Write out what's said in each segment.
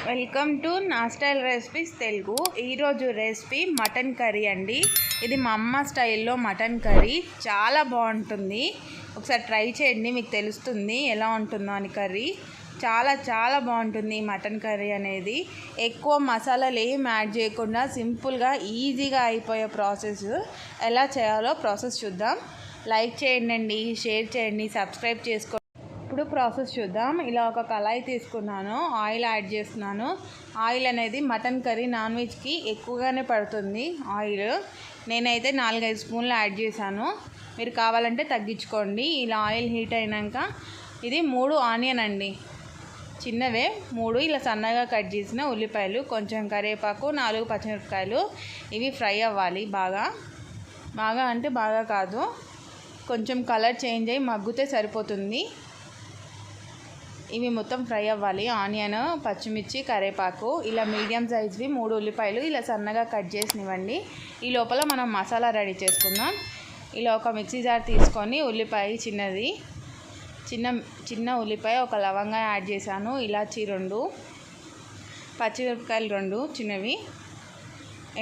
Welcome to నా style recipes Telugu. ఈరోజు recipe mutton curry అండి. ఇది మా అమ్మ స్టైల్లో మటన్ కర్రీ చాలా బాగుంటుంది. ఒకసారి ట్రై చేయండి, మీకు తెలుస్తుంది ఎలా ఉంటుందో అని. కర్రీ చాలా బాగుంటుంది. మటన్ కర్రీ అనేది ఎక్కువ మసాలాలు ఏం యాడ్ చేయకుండా సింపుల్గా ఈజీగా అయిపోయే ప్రాసెస్. ఎలా చేయాలో ప్రాసెస్ చూద్దాం. లైక్ చేయండి, షేర్ చేయండి, సబ్స్క్రైబ్ చేసుకోండి. ఇప్పుడు ప్రాసెస్ చూద్దాం. ఇలా ఒక కళాయి తీసుకున్నాను, ఆయిల్ యాడ్ చేస్తున్నాను. ఆయిల్ అనేది మటన్ కర్రీ నాన్ వెజ్కి ఎక్కువగానే పడుతుంది ఆయిల్. నేనైతే 4-5 స్పూన్లు యాడ్ చేశాను. మీరు కావాలంటే తగ్గించుకోండి. ఇలా ఆయిల్ హీట్ అయినాక ఇది 3 ఆనియన్ అండి, చిన్నవే 3 ఇలా సన్నగా కట్ చేసిన ఉల్లిపాయలు, కొంచెం కరివేపాకు, 4 పచ్చిమిరపకాయలు. ఇవి ఫ్రై అవ్వాలి. బాగా అంటే బాగా కాదు, కొంచెం కలర్ చేంజ్ అయ్యి మగ్గితే సరిపోతుంది. ఇవి మొత్తం ఫ్రై అవ్వాలి. ఆనియన్, పచ్చిమిర్చి, కరివేపాకు. ఇలా మీడియం సైజ్వి 3 ఉల్లిపాయలు ఇలా సన్నగా కట్ చేసినివ్వండి. ఈ లోపల మనం మసాలా రెడీ చేసుకుందాం. ఇలా ఒక మిక్సీ జార్ తీసుకొని ఉల్లిపాయ చిన్న ఉల్లిపాయ, ఒక లవంగా యాడ్ చేశాను. ఇలాచి 2, పచ్చిమిరపకాయలు 2 చిన్నవి,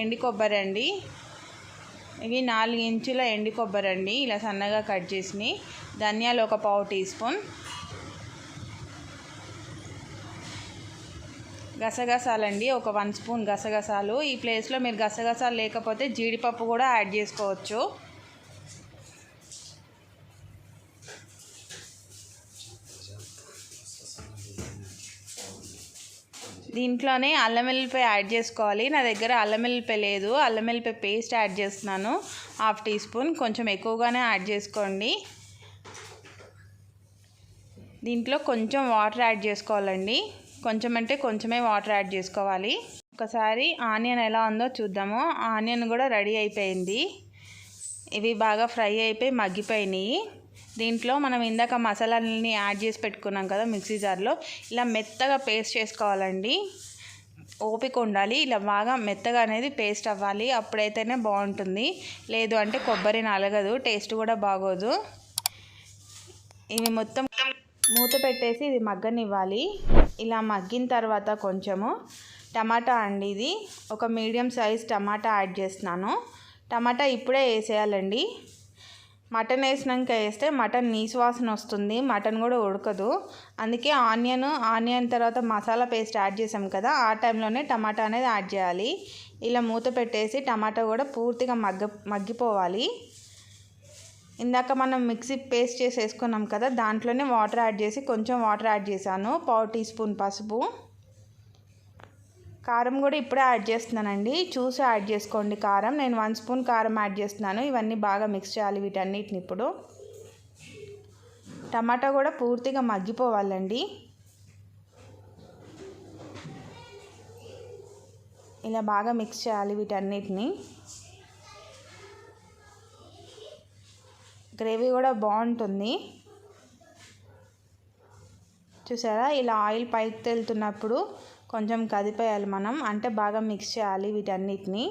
ఎండు కొబ్బరి అండి. ఇవి 4 ఇంచుల ఎండు కొబ్బరి అండి, ఇలా సన్నగా కట్ చేసినాయి. ధనియాలు ఒక పావు టీ స్పూన్, గసగసాలండి ఒక 1 స్పూన్ గసగసాలు. ఈ ప్లేస్లో మీరు గసగసాలు లేకపోతే జీడిపప్పు కూడా యాడ్ చేసుకోవచ్చు. దీంట్లోనే అల్లం వెల్లుల్లిపాయ యాడ్ చేసుకోవాలి. నా దగ్గర అల్లం వెల్లుల్లిపాయ లేదు, అల్లం వెల్లుల్లిపాయ పేస్ట్ యాడ్ చేస్తున్నాను 1/2 టీ స్పూన్. కొంచెం ఎక్కువగానే యాడ్ చేసుకోండి. దీంట్లో కొంచెం వాటర్ యాడ్ చేసుకోవాలండి, కొంచెం అంటే కొంచెమే వాటర్ యాడ్ చేసుకోవాలి. ఒకసారి ఆనియన్ ఎలా ఉందో చూద్దాము. ఆనియన్ కూడా రెడీ అయిపోయింది. ఇవి బాగా ఫ్రై అయిపోయి మగ్గిపోయినాయి. దీంట్లో మనం ఇందాక మసాలాలని యాడ్ చేసి పెట్టుకున్నాం కదా మిక్సీ జార్లో, ఇలా మెత్తగా పేస్ట్ చేసుకోవాలండి. ఓపిక ఉండాలి. ఇలా బాగా మెత్తగా అనేది పేస్ట్ అవ్వాలి, అప్పుడైతేనే బాగుంటుంది. లేదు అంటే కొబ్బరి నలగదు, టేస్ట్ కూడా బాగోదు. ఇవి మొత్తం మూత పెట్టేసి ఇది మగ్గనివ్వాలి. ఇలా మగ్గిన తర్వాత కొంచెము టమాటా అండి, ఇది ఒక మీడియం సైజ్ టమాటా యాడ్ చేస్తున్నాను. టమాటా ఇప్పుడే వేసేయాలండి. మటన్ వేసినాక వేస్తే మటన్ నీసు వాసన వస్తుంది, మటన్ కూడా ఉడకదు. అందుకే ఆనియన్ తర్వాత మసాలా పేస్ట్ యాడ్ చేసాం కదా, ఆ టైంలోనే టమాటా అనేది యాడ్ చేయాలి. ఇలా మూత పెట్టేసి టమాటా కూడా పూర్తిగా మగ్గిపోవాలి. ఇందాక మనం మిక్సీ పేస్ట్ చేసి వేసుకున్నాం కదా, దాంట్లోనే వాటర్ యాడ్ చేసి కొంచెం వాటర్ యాడ్ చేశాను. పావు టీ స్పూన్ పసుపు, కారం కూడా ఇప్పుడే యాడ్ చేస్తున్నానండి, చూసి యాడ్ చేసుకోండి కారం. నేను 1 స్పూన్ కారం యాడ్ చేస్తున్నాను. ఇవన్నీ బాగా మిక్స్ చేయాలి వీటన్నిటిని. ఇప్పుడు టమాటా కూడా పూర్తిగా మగ్గిపోవాలండి. ఇలా బాగా మిక్స్ చేయాలి వీటన్నిటిని. గ్రేవీ కూడా బాగుంటుంది. చూసారా, ఇలా ఆయిల్ పైకి తేలుతున్నప్పుడు కొంచెం కదిపేయాలి మనం, అంటే బాగా మిక్స్ చేయాలి వీటన్నిటిని.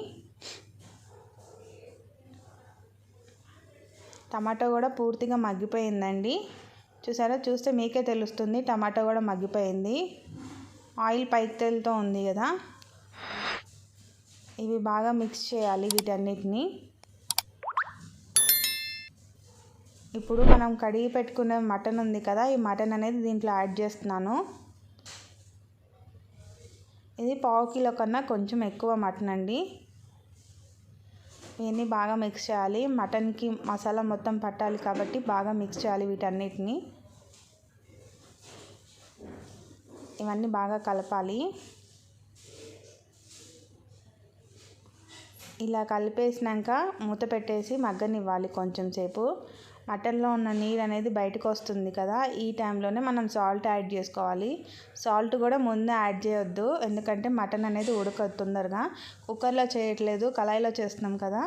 టమాటో కూడా పూర్తిగా మగ్గిపోయిందండి. చూసారా, చూస్తే మీకే తెలుస్తుంది టమాటో కూడా మగ్గిపోయింది. ఆయిల్ పైకి తేలుతూ ఉంది కదా. ఇవి బాగా మిక్స్ చేయాలి వీటన్నిటిని. ఇప్పుడు మనం కడిగి పెట్టుకునే మటన్ ఉంది కదా, ఈ మటన్ అనేది దీంట్లో యాడ్ చేస్తున్నాను. ఇది పావు కిలో కన్నా కొంచెం ఎక్కువ మటన్ అండి. ఇవన్నీ బాగా మిక్స్ చేయాలి. మటన్కి మసాలా మొత్తం పట్టాలి కాబట్టి బాగా మిక్స్ చేయాలి వీటన్నిటిని. ఇవన్నీ బాగా కలపాలి. ఇలా కలిపేసినాక మూత పెట్టేసి మగ్గనివ్వాలి కొంచెం సేపు. మటన్లో ఉన్న నీరు అనేది బయటకు వస్తుంది కదా, ఈ టైంలోనే మనం సాల్ట్ యాడ్ చేసుకోవాలి. సాల్ట్ కూడా ముందే యాడ్ చేయొద్దు, ఎందుకంటే మటన్ అనేది ఉడకదు తొందరగా. కుక్కర్లో చేయట్లేదు, కళాయిలో చేస్తున్నాం కదా,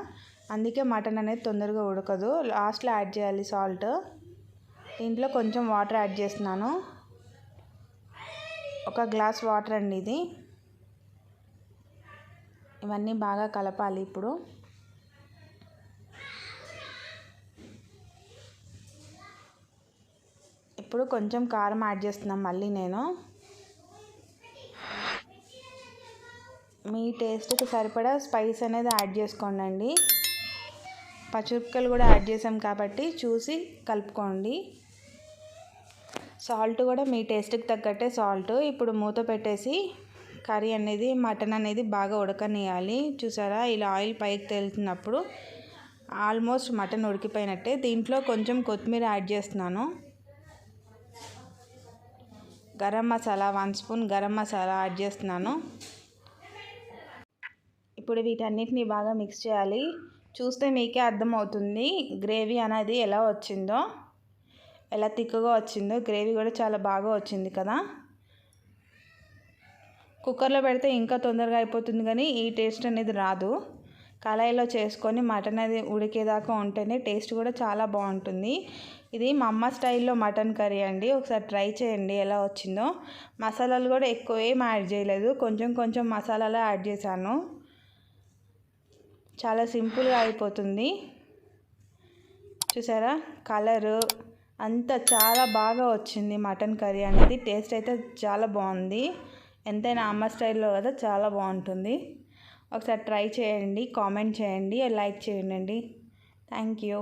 అందుకే మటన్ అనేది తొందరగా ఉడకదు. లాస్ట్లో యాడ్ చేయాలి సాల్ట్. దీంట్లో కొంచెం వాటర్ యాడ్ చేస్తున్నాను, 1 గ్లాస్ వాటర్ అండి ఇది. ఇవన్నీ బాగా కలపాలి. ఇప్పుడు కొంచెం కారం యాడ్ చేస్తున్నాం మళ్ళీ నేను. మీ టేస్ట్కి సరిపడా స్పైస్ అనేది యాడ్ చేసుకోండి. పచ్చిమిరపకాయలు కూడా యాడ్ చేసాం కాబట్టి చూసి కలుపుకోండి. సాల్ట్ కూడా మీ టేస్ట్కి తగ్గట్టే సాల్ట్. ఇప్పుడు మూత పెట్టేసి కర్రీ అనేది మటన్ అనేది బాగా ఉడకనియాలి. చూసారా, ఇలా ఆయిల్ పైకి తేలుతున్నప్పుడు ఆల్మోస్ట్ మటన్ ఉడికిపోయినట్టే. దీంట్లో కొంచెం కొత్తిమీర యాడ్ చేస్తున్నాను. గరం మసాలా 1 స్పూన్ గరం మసాలా యాడ్ చేస్తున్నాను. ఇప్పుడు వీటన్నిటిని బాగా మిక్స్ చేయాలి. చూస్తే మీకే అర్థమవుతుంది గ్రేవీ అనేది ఎలా వచ్చిందో, ఎలా తిక్కుగా వచ్చిందో. గ్రేవీ కూడా చాలా బాగా వచ్చింది కదా. కుక్కర్లో పెడితే ఇంకా తొందరగా అయిపోతుంది కానీ ఈ టేస్ట్ అనేది రాదు. కళాయిలో చేసుకొని మటన్ అది ఉడికేదాకా ఉంటేనే టేస్ట్ కూడా చాలా బాగుంటుంది. ఇది మా అమ్మ స్టైల్లో మటన్ కర్రీ అండి. ఒకసారి ట్రై చేయండి ఎలా వచ్చిందో. మసాలాలు కూడా ఎక్కువ ఏం యాడ్ చేయలేదు, కొంచెం కొంచెం మసాలాలు యాడ్ చేశాను. చాలా సింపుల్గా అయిపోతుంది. చూసారా, కలరు అంతా చాలా బాగా వచ్చింది. మటన్ కర్రీ అనేది టేస్ట్ అయితే చాలా బాగుంది. ఎంతైనా అమ్మ స్టైల్లో కదా, చాలా బాగుంటుంది. ఒకసారి ట్రై చేయండి, కామెంట్ చేయండి, లైక్ చేయండి. Thank you.